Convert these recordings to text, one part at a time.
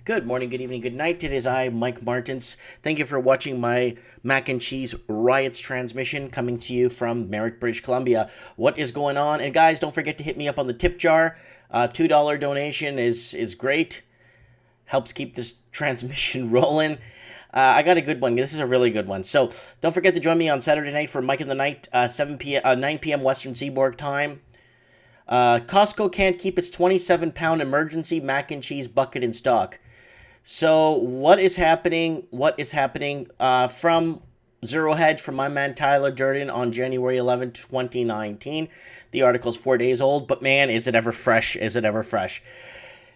Good morning, good evening, good night. It is I, Mike Martins. Thank you for watching my mac and cheese riots transmission coming to you from Merritt, British Columbia. What is going on? And guys, don't forget to hit me up on the tip jar. $2 donation is great. Helps keep this transmission rolling. I got a good one. This is a really good one. So don't forget to join me on Saturday night for Mike in the Night, 9 p.m. Western Seaboard time. Costco can't keep its 27-pound emergency mac and cheese bucket in stock. So what is happening? From Zero Hedge from my man Tyler Durden on January 11, 2019. The article's 4 days old, but man, is it ever fresh? Is it ever fresh?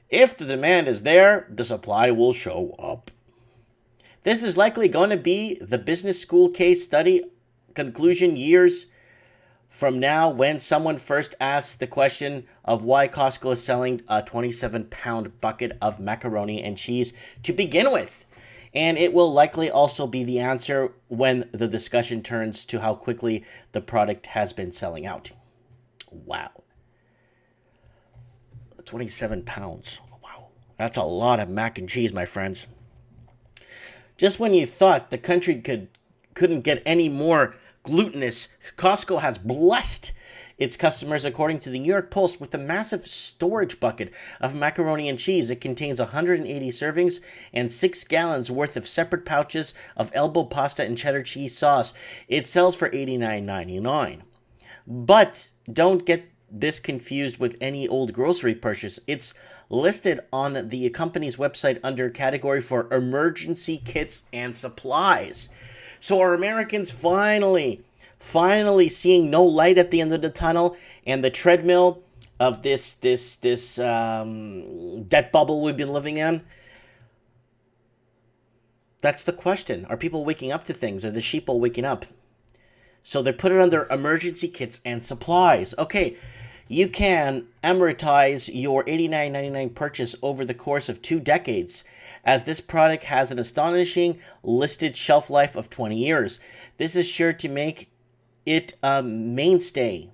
If the demand is there, the supply will show up. This is likely going to be the business school case study conclusion years from now when someone first asks the question of why Costco is selling a 27-pound bucket of macaroni and cheese to begin with. And it will likely also be the answer when the discussion turns to how quickly the product has been selling out. Wow. 27 pounds. Wow. That's a lot of mac and cheese, my friends. Just when you thought the country couldn't get any more glutinous, Costco has blessed its customers, according to the New York Post, with a massive storage bucket of macaroni and cheese. It contains 180 servings and 6 gallons worth of separate pouches of elbow pasta and cheddar cheese sauce. It sells for $89.99. But don't get this confused with any old grocery purchase. It's listed on the company's website under category for emergency kits and supplies. So are Americans finally seeing no light at the end of the tunnel, and the treadmill of this debt bubble we've been living in? That's the question. Are people waking up to things? Are the sheeple waking up? So they put it under emergency kits and supplies. Okay, you can amortize your $89.99 purchase over the course of 2 decades, as this product has an astonishing listed shelf life of 20 years. This is sure to make it a mainstay.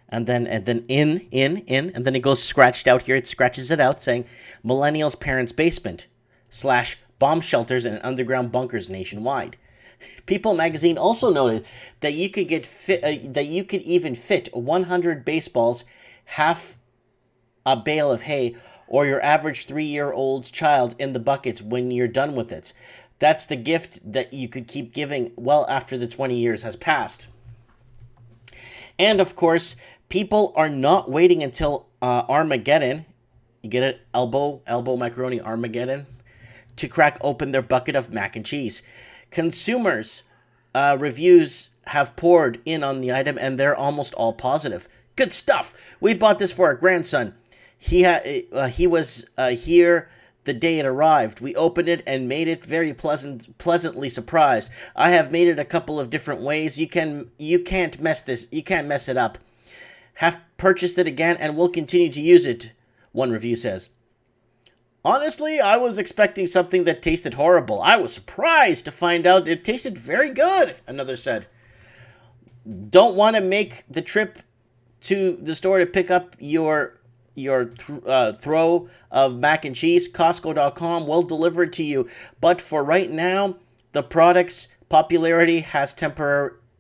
And then and then it goes scratched out here. It scratches it out saying millennials' parents' basement / bomb shelters and underground bunkers nationwide. People magazine also noted that you could even fit 100 baseballs, half a bale of hay, or your average 3-year-old child in the buckets when you're done with it. That's the gift that you could keep giving well after the 20 years has passed. And of course, people are not waiting until Armageddon. You get it? Elbow macaroni Armageddon. To crack open their bucket of mac and cheese. Consumers reviews have poured in on the item, and they're almost all positive. Good stuff. We bought this for our grandson. He was here the day it arrived. We opened it and made it very pleasantly surprised. I have made it a couple of different ways. You can't mess it up. Have purchased it again and will continue to use it, one review says. Honestly, I was expecting something that tasted horrible. I was surprised to find out it tasted very good, another said. Don't want to make the trip to the store to pick up your throw of mac and cheese? Costco.com will deliver it to you. But for right now, the product's popularity has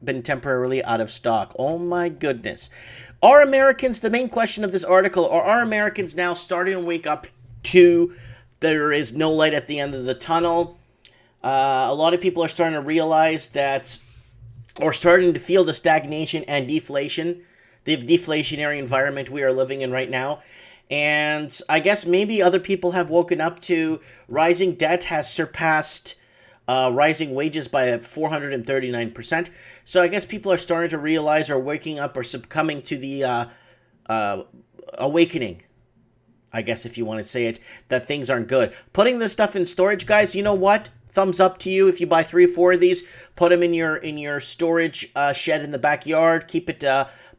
been temporarily out of stock. Oh my goodness. Are Americans, the main question of this article, are Americans now starting to wake up to there is no light at the end of the tunnel? A lot of people are starting to realize that, or starting to feel the stagnation and deflation, the deflationary environment we are living in right now. And I guess maybe other people have woken up to rising debt has surpassed rising wages by 439%. So I guess people are starting to realize, or waking up, or succumbing to the awakening, I guess if you want to say it, that things aren't good. Putting this stuff in storage, guys, you know what? Thumbs up to you if you buy 3 or 4 of these. Put them in your storage shed in the backyard. Keep it,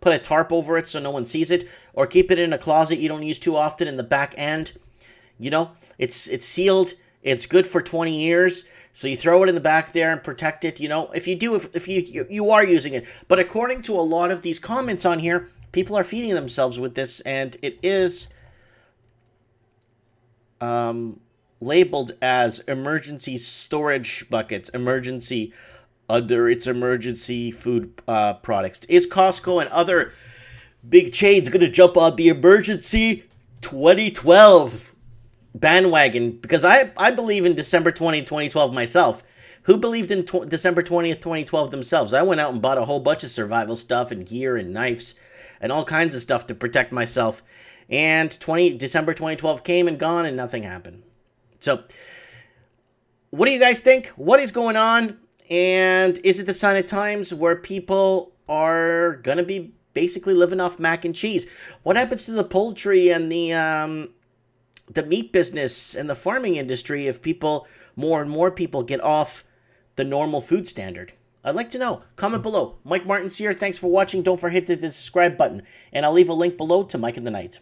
put a tarp over it so no one sees it, or keep it in a closet you don't use too often in the back end. You know, it's sealed. It's good for 20 years. So you throw it in the back there and protect it. You know, if you are using it. But according to a lot of these comments on here, people are feeding themselves with this, and it is labeled as emergency storage buckets, emergency under its emergency food products. Is Costco and other big chains going to jump on the emergency 2012 bandwagon? Because I believe in December 2012 myself. Who believed in December 20th, 2012 themselves? I went out and bought a whole bunch of survival stuff and gear and knives and all kinds of stuff to protect myself. And December 2012 came and gone and nothing happened. So, what do you guys think? What is going on? And is it the sign of times where people are going to be basically living off mac and cheese? What happens to the poultry and the meat business and the farming industry if more and more people get off the normal food standard? I'd like to know. Comment below. Mike Martins here. Thanks for watching. Don't forget to hit the subscribe button. And I'll leave a link below to Mike in the Night.